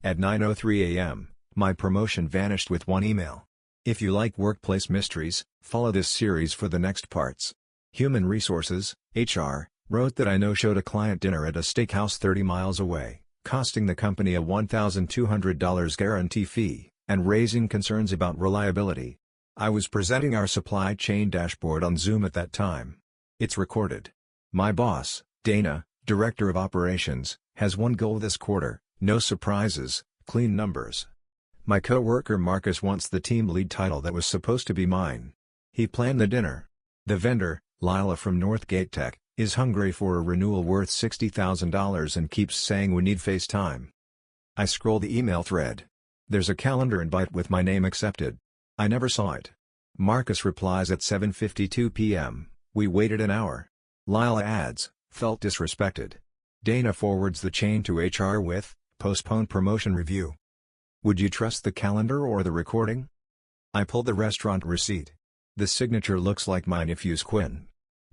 At 9:03 a.m., my promotion vanished with one email. If you like workplace mysteries, follow this series for the next parts. Human Resources, HR, wrote that I no-showed a client dinner at a steakhouse 30 miles away, costing the company a $1,200 guarantee fee, and raising concerns about reliability. I was presenting our supply chain dashboard on Zoom at that time. It's recorded. My boss, Dana, Director of Operations, has one goal this quarter: no surprises, clean numbers. My coworker Marcus wants the team lead title that was supposed to be mine. He planned the dinner. The vendor, Lila from Northgate Tech, is hungry for a renewal worth $60,000 and keeps saying we need FaceTime. I scroll the email thread. There's a calendar invite with my name accepted. I never saw it. Marcus replies at 7:52 p.m., we waited an hour. Lila adds, felt disrespected. Dana forwards the chain to HR with, postpone promotion review. Would you trust the calendar or the recording? I pull the restaurant receipt. The signature looks like my nephew's Quinn.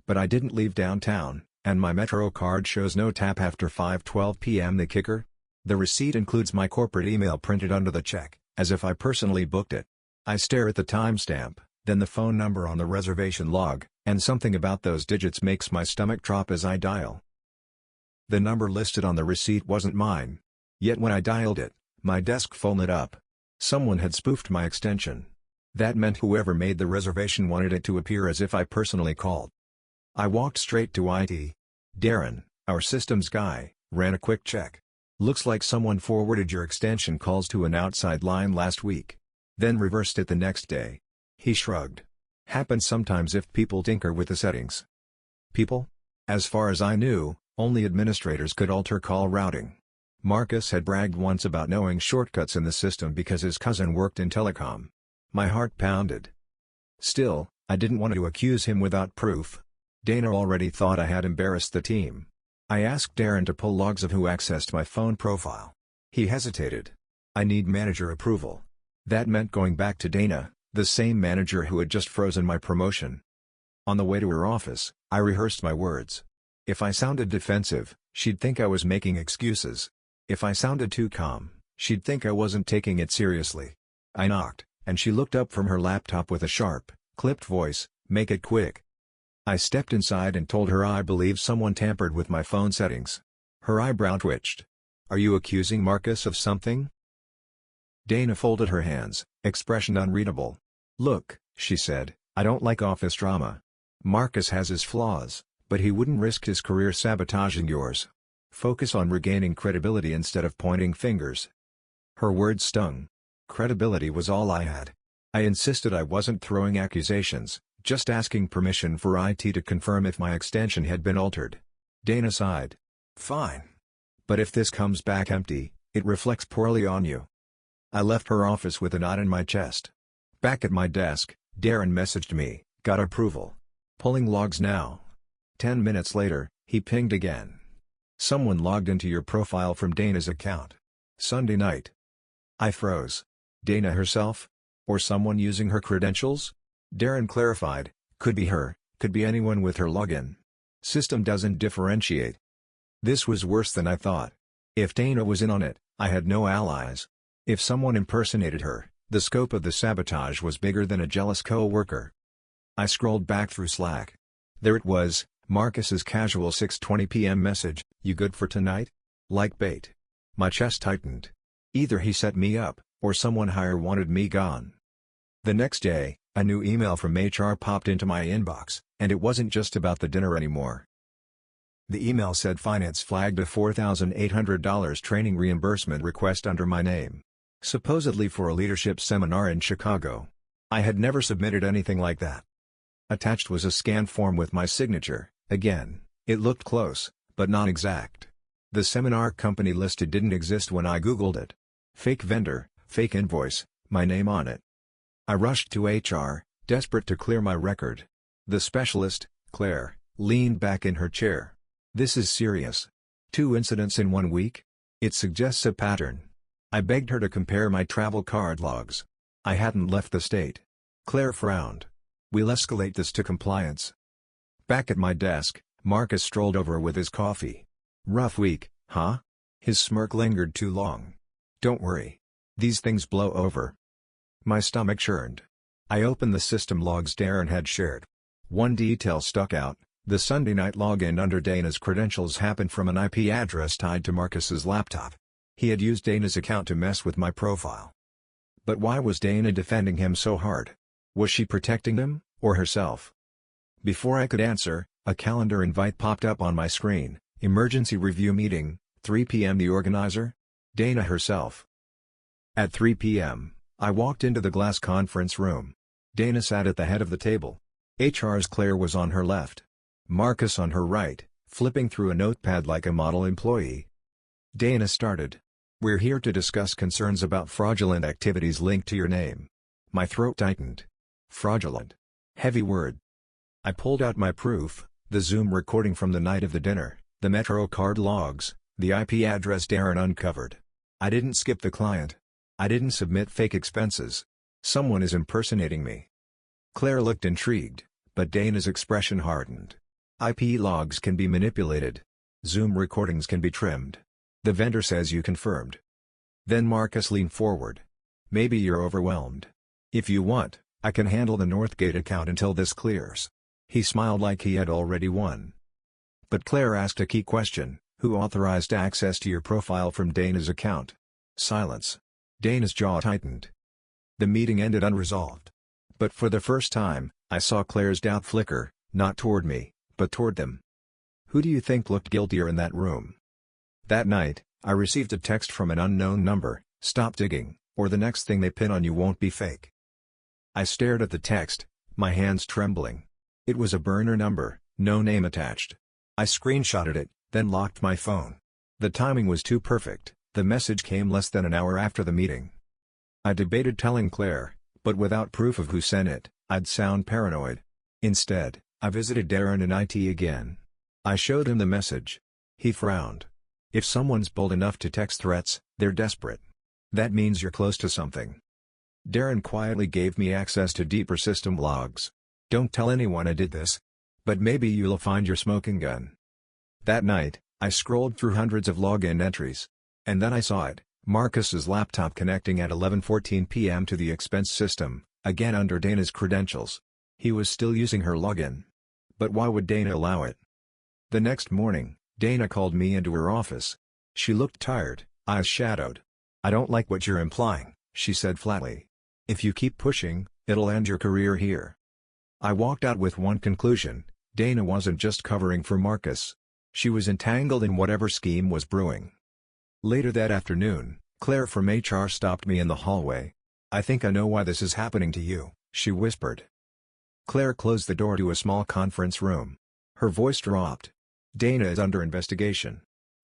But I didn't leave downtown, and my Metro card shows no tap after 5:12 p.m. The kicker? The receipt includes my corporate email printed under the check, as if I personally booked it. I stare at the timestamp, then the phone number on the reservation log, and something about those digits makes my stomach drop as I dial. The number listed on the receipt wasn't mine. Yet when I dialed it, my desk phone lit up. Someone had spoofed my extension. That meant whoever made the reservation wanted it to appear as if I personally called. I walked straight to IT. Darren, our systems guy, ran a quick check. Looks like someone forwarded your extension calls to an outside line last week. Then reversed it the next day. He shrugged. Happens sometimes if people tinker with the settings. People? As far as I knew, only administrators could alter call routing. Marcus had bragged once about knowing shortcuts in the system because his cousin worked in telecom. My heart pounded. Still, I didn't want to accuse him without proof. Dana already thought I had embarrassed the team. I asked Darren to pull logs of who accessed my phone profile. He hesitated. I need manager approval. That meant going back to Dana, the same manager who had just frozen my promotion. On the way to her office, I rehearsed my words. If I sounded defensive, she'd think I was making excuses. If I sounded too calm, she'd think I wasn't taking it seriously. I knocked, and she looked up from her laptop with a sharp, clipped voice, "Make it quick." I stepped inside and told her I believe someone tampered with my phone settings. Her eyebrow twitched. "Are you accusing Marcus of something?" Dana folded her hands, expression unreadable. "Look," she said, "I don't like office drama. Marcus has his flaws, but he wouldn't risk his career sabotaging yours. Focus on regaining credibility instead of pointing fingers." Her words stung. Credibility was all I had. I insisted I wasn't throwing accusations, just asking permission for IT to confirm if my extension had been altered. Dana sighed. "Fine. But if this comes back empty, it reflects poorly on you." I left her office with a knot in my chest. Back at my desk, Darren messaged me, "Got approval. Pulling logs now." 10 minutes later, he pinged again. "Someone logged into your profile from Dana's account. Sunday night." I froze. Dana herself? Or someone using her credentials? Darren clarified, "Could be her, could be anyone with her login. System doesn't differentiate." This was worse than I thought. If Dana was in on it, I had no allies. If someone impersonated her, the scope of the sabotage was bigger than a jealous coworker. I scrolled back through Slack. There it was, Marcus's casual 6:20 p.m. message, "You good for tonight?" Like bait. My chest tightened. Either he set me up, or someone higher wanted me gone. The next day, a new email from HR popped into my inbox, and it wasn't just about the dinner anymore. The email said finance flagged a $4,800 training reimbursement request under my name. Supposedly for a leadership seminar in Chicago. I had never submitted anything like that. Attached was a scanned form with my signature. Again, it looked close, but not exact. The seminar company listed didn't exist when I Googled it. Fake vendor, fake invoice, my name on it. I rushed to HR, desperate to clear my record. The specialist, Claire, leaned back in her chair. "This is serious. 2 incidents in 1 week? It suggests a pattern." I begged her to compare my travel card logs. I hadn't left the state. Claire frowned. "We'll escalate this to compliance." Back at my desk, Marcus strolled over with his coffee. "Rough week, huh?" His smirk lingered too long. Don't worry. These things blow over. My stomach churned. I opened the system logs Darren had shared. One detail stuck out: the Sunday night login under Dana's credentials happened from an IP address tied to Marcus's laptop. He had used Dana's account to mess with my profile. But why was Dana defending him so hard? Was she protecting him, or herself? Before I could answer, a calendar invite popped up on my screen. Emergency review meeting, 3 p.m. The organizer? Dana herself. At 3 p.m., I walked into the glass conference room. Dana sat at the head of the table. HR's Claire was on her left. Marcus on her right, flipping through a notepad like a model employee. Dana started. "We're here to discuss concerns about fraudulent activities linked to your name." My throat tightened. Fraudulent. Heavy word. I pulled out my proof, the Zoom recording from the night of the dinner, the Metro card logs, the IP address Darren uncovered. I didn't skip the client. I didn't submit fake expenses. Someone is impersonating me. Claire looked intrigued, but Dana's expression hardened. IP logs can be manipulated. Zoom recordings can be trimmed. The vendor says you confirmed. Then Marcus leaned forward. "Maybe you're overwhelmed. If you want, I can handle the Northgate account until this clears." He smiled like he had already won. But Claire asked a key question: "Who authorized access to your profile from Dana's account?" Silence. Dana's jaw tightened. The meeting ended unresolved. But for the first time, I saw Claire's doubt flicker, not toward me, but toward them. Who do you think looked guiltier in that room? That night, I received a text from an unknown number: "Stop digging, or the next thing they pin on you won't be fake." I stared at the text, my hands trembling. It was a burner number, no name attached. I screenshotted it, then locked my phone. The timing was too perfect. The message came less than an hour after the meeting. I debated telling Claire, but without proof of who sent it, I'd sound paranoid. Instead, I visited Darren in IT again. I showed him the message. He frowned. If someone's bold enough to text threats, they're desperate. That means you're close to something. Darren quietly gave me access to deeper system logs. "Don't tell anyone I did this. But maybe you'll find your smoking gun." That night, I scrolled through hundreds of login entries. And then I saw it: Marcus's laptop connecting at 11:14 p.m. to the expense system, again under Dana's credentials. He was still using her login. But why would Dana allow it? The next morning, Dana called me into her office. She looked tired, eyes shadowed. "I don't like what you're implying," she said flatly. "If you keep pushing, it'll end your career here." I walked out with one conclusion: Dana wasn't just covering for Marcus. She was entangled in whatever scheme was brewing. Later that afternoon, Claire from HR stopped me in the hallway. "I think I know why this is happening to you," she whispered. Claire closed the door to a small conference room. Her voice dropped. "Dana is under investigation.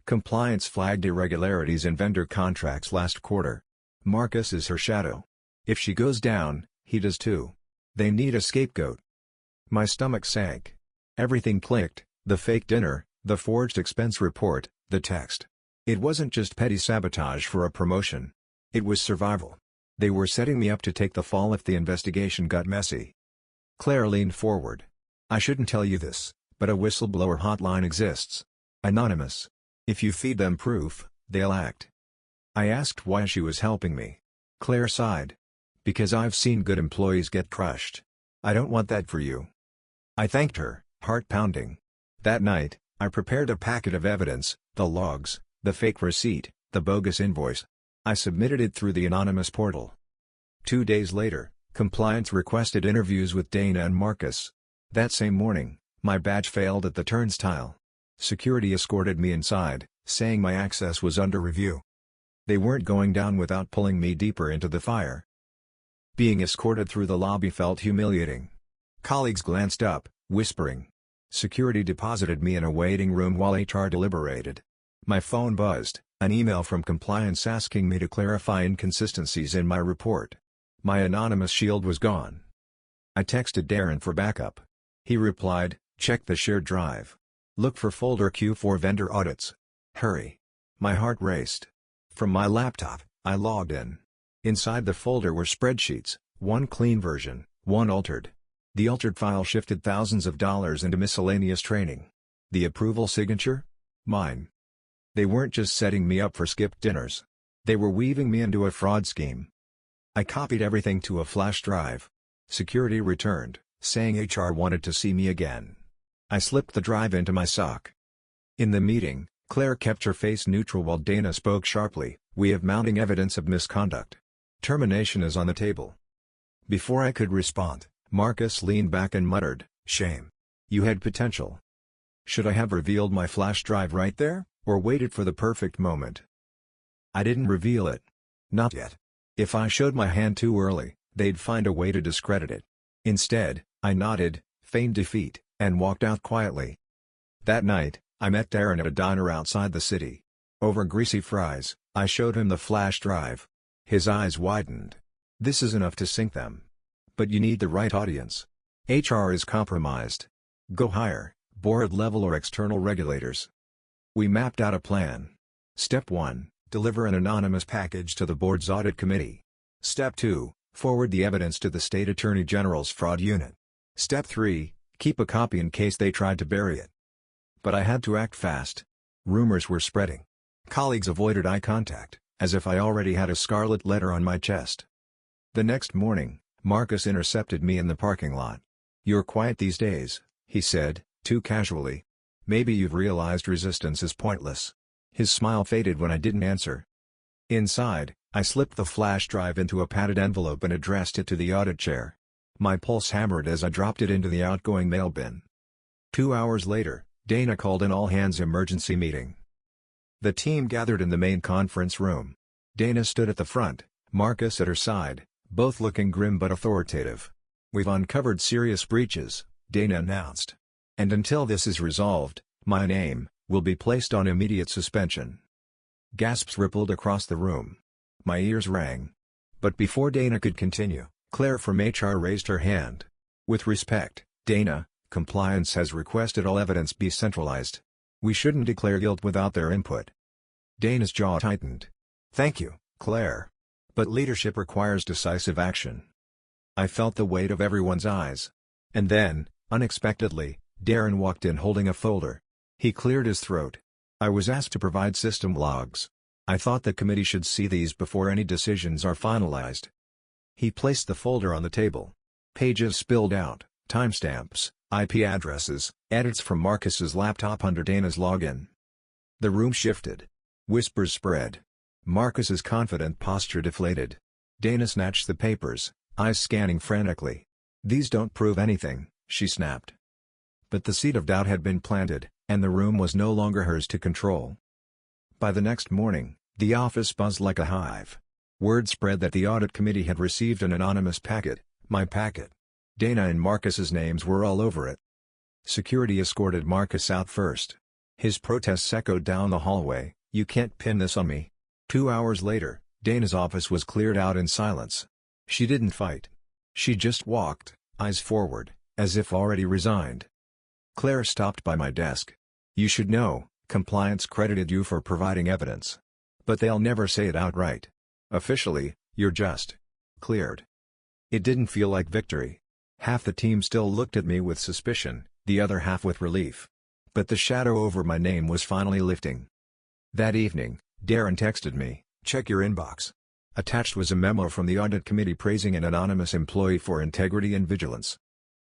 Compliance flagged irregularities in vendor contracts last quarter. Marcus is her shadow. If she goes down, he does too. They need a scapegoat." My stomach sank. Everything clicked: the fake dinner, the forged expense report, the text. It wasn't just petty sabotage for a promotion. It was survival. They were setting me up to take the fall if the investigation got messy. Claire leaned forward. "I shouldn't tell you this, but a whistleblower hotline exists. Anonymous. If you feed them proof, they'll act." I asked why she was helping me. Claire sighed. "Because I've seen good employees get crushed. I don't want that for you." I thanked her, heart pounding. That night, I prepared a packet of evidence: the logs, the fake receipt, the bogus invoice. I submitted it through the anonymous portal. 2 days later, compliance requested interviews with Dana and Marcus. That same morning, my badge failed at the turnstile. Security escorted me inside, saying my access was under review. They weren't going down without pulling me deeper into the fire. Being escorted through the lobby felt humiliating. Colleagues glanced up, whispering. Security deposited me in a waiting room while HR deliberated. My phone buzzed, an email from compliance asking me to clarify inconsistencies in my report. My anonymous shield was gone. I texted Darren for backup. He replied, "Check the shared drive. Look for folder Q for vendor audits. Hurry." My heart raced. From my laptop, I logged in. Inside the folder were spreadsheets, one clean version, one altered. The altered file shifted thousands of dollars into miscellaneous training. The approval signature? Mine. They weren't just setting me up for skipped dinners. They were weaving me into a fraud scheme. I copied everything to a flash drive. Security returned, saying HR wanted to see me again. I slipped the drive into my sock. In the meeting, Claire kept her face neutral while Dana spoke sharply. "We have mounting evidence of misconduct. Termination is on the table." Before I could respond, Marcus leaned back and muttered, "Shame. You had potential. Should I have revealed my flash drive right there, or waited for the perfect moment?" I didn't reveal it. Not yet. If I showed my hand too early, they'd find a way to discredit it. Instead, I nodded, feigned defeat, and walked out quietly. That night, I met Darren at a diner outside the city. Over greasy fries, I showed him the flash drive. His eyes widened. "This is enough to sink them. But you need the right audience. HR is compromised. Go hire, board level or external regulators." We mapped out a plan. Step 1, deliver an anonymous package to the board's audit committee. Step 2, forward the evidence to the state attorney general's fraud unit. Step 3, keep a copy in case they tried to bury it. But I had to act fast. Rumors were spreading. Colleagues avoided eye contact, as if I already had a scarlet letter on my chest. The next morning, Marcus intercepted me in the parking lot. "You're quiet these days," he said, too casually. "Maybe you've realized resistance is pointless." His smile faded when I didn't answer. Inside, I slipped the flash drive into a padded envelope and addressed it to the audit chair. My pulse hammered as I dropped it into the outgoing mail bin. 2 hours later, Dana called an all-hands emergency meeting. The team gathered in the main conference room. Dana stood at the front, Marcus at her side, both looking grim but authoritative. "We've uncovered serious breaches," Dana announced. "And until this is resolved, my name will be placed on immediate suspension." Gasps rippled across the room. My ears rang. But before Dana could continue, Claire from HR raised her hand. "With respect, Dana, compliance has requested all evidence be centralized. We shouldn't declare guilt without their input." Dana's jaw tightened. "Thank you, Claire. But leadership requires decisive action." I felt the weight of everyone's eyes. And then, unexpectedly, Darren walked in holding a folder. He cleared his throat. "I was asked to provide system logs. I thought the committee should see these before any decisions are finalized." He placed the folder on the table. Pages spilled out, timestamps, IP addresses, edits from Marcus's laptop under Dana's login. The room shifted. Whispers spread. Marcus's confident posture deflated. Dana snatched the papers, eyes scanning frantically. "These don't prove anything," she snapped. But the seed of doubt had been planted, and the room was no longer hers to control. By the next morning, the office buzzed like a hive. Word spread that the audit committee had received an anonymous packet, my packet. Dana and Marcus's names were all over it. Security escorted Marcus out first. His protests echoed down the hallway, "You can't pin this on me." 2 hours later, Dana's office was cleared out in silence. She didn't fight. She just walked, eyes forward, as if already resigned. Claire stopped by my desk. "You should know, compliance credited you for providing evidence. But they'll never say it outright. Officially, you're just cleared." It didn't feel like victory. Half the team still looked at me with suspicion, the other half with relief. But the shadow over my name was finally lifting. That evening, Darren texted me, "Check your inbox." Attached was a memo from the audit committee praising an anonymous employee for integrity and vigilance.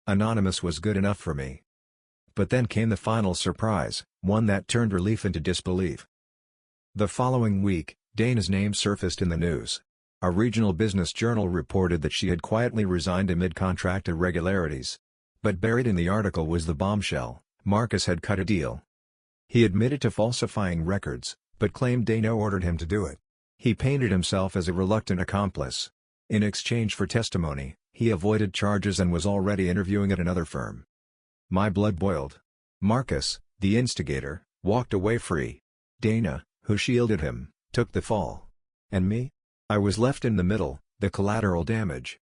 Anonymous was good enough for me. But then came the final surprise, one that turned relief into disbelief. The following week, Dana's name surfaced in the news. A regional business journal reported that she had quietly resigned amid contract irregularities. But buried in the article was the bombshell: Marcus had cut a deal. He admitted to falsifying records, but claimed Dana ordered him to do it. He painted himself as a reluctant accomplice. In exchange for testimony, he avoided charges and was already interviewing at another firm. My blood boiled. Marcus, the instigator, walked away free. Dana, who shielded him, took the fall. And me? I was left in the middle, the collateral damage.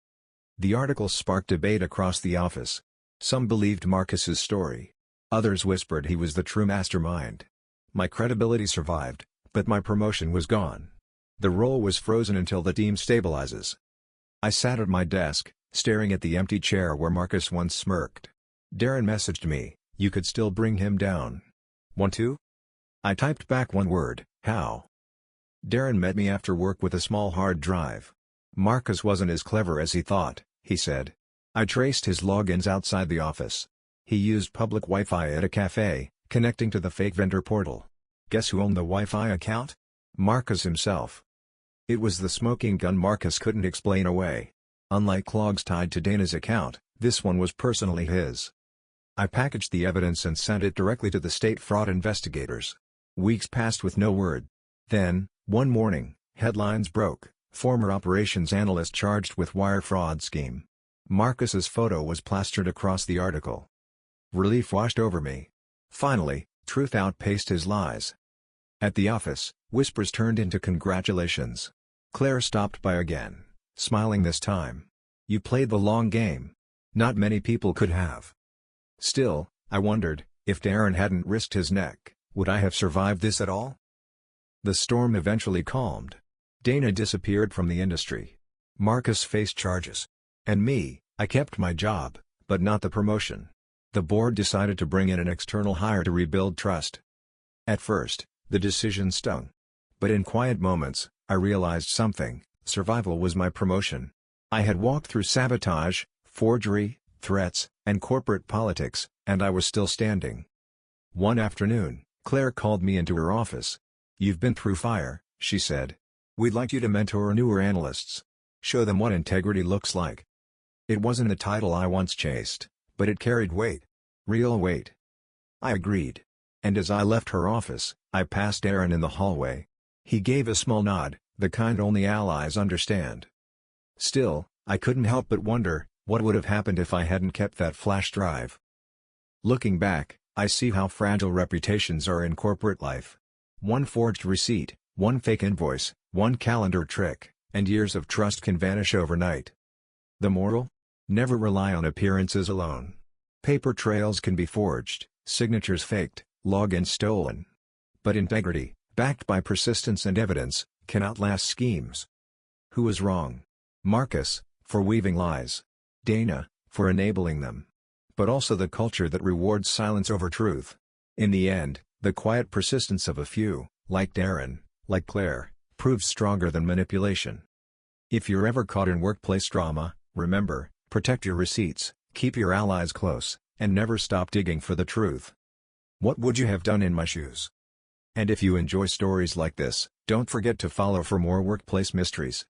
The article sparked debate across the office. Some believed Marcus's story. Others whispered he was the true mastermind. My credibility survived, but my promotion was gone. The role was frozen until the team stabilizes. I sat at my desk, staring at the empty chair where Marcus once smirked. Darren messaged me, "You could still bring him down. Want to?" I typed back one word, "How?" Darren met me after work with a small hard drive. Marcus wasn't as clever as he thought, he said. I traced his logins outside the office. He used public Wi-Fi at a cafe, connecting to the fake vendor portal. Guess who owned the Wi-Fi account? Marcus himself. It was the smoking gun Marcus couldn't explain away. Unlike logs tied to Dana's account, this one was personally his. I packaged the evidence and sent it directly to the state fraud investigators. Weeks passed with no word. Then, one morning, headlines broke, former operations analyst charged with wire fraud scheme. Marcus's photo was plastered across the article. Relief washed over me. Finally, truth outpaced his lies. At the office, whispers turned into congratulations. Claire stopped by again, smiling this time. You played the long game. Not many people could have. Still, I wondered, if Darren hadn't risked his neck, would I have survived this at all? The storm eventually calmed. Dana disappeared from the industry. Marcus faced charges. And me, I kept my job, but not the promotion. The board decided to bring in an external hire to rebuild trust. At first, the decision stung. But in quiet moments, I realized something: survival was my promotion. I had walked through sabotage, forgery, threats, and corporate politics, and I was still standing. One afternoon, Claire called me into her office. "You've been through fire," she said. "We'd like you to mentor newer analysts. Show them what integrity looks like." It wasn't the title I once chased, but it carried weight. Real weight. I agreed. And as I left her office, I passed Darren in the hallway. He gave a small nod, the kind only allies understand. Still, I couldn't help but wonder, what would have happened if I hadn't kept that flash drive? Looking back, I see how fragile reputations are in corporate life. One forged receipt, one fake invoice, one calendar trick, and years of trust can vanish overnight. The moral? Never rely on appearances alone. Paper trails can be forged, signatures faked, logins stolen. But integrity, backed by persistence and evidence, can outlast schemes. Who was wrong? Marcus, for weaving lies. Dana, for enabling them. But also the culture that rewards silence over truth. In the end, the quiet persistence of a few, like Darren, like Claire, proves stronger than manipulation. If you're ever caught in workplace drama, remember, protect your receipts, keep your allies close, and never stop digging for the truth. What would you have done in my shoes? And if you enjoy stories like this, don't forget to follow for more workplace mysteries.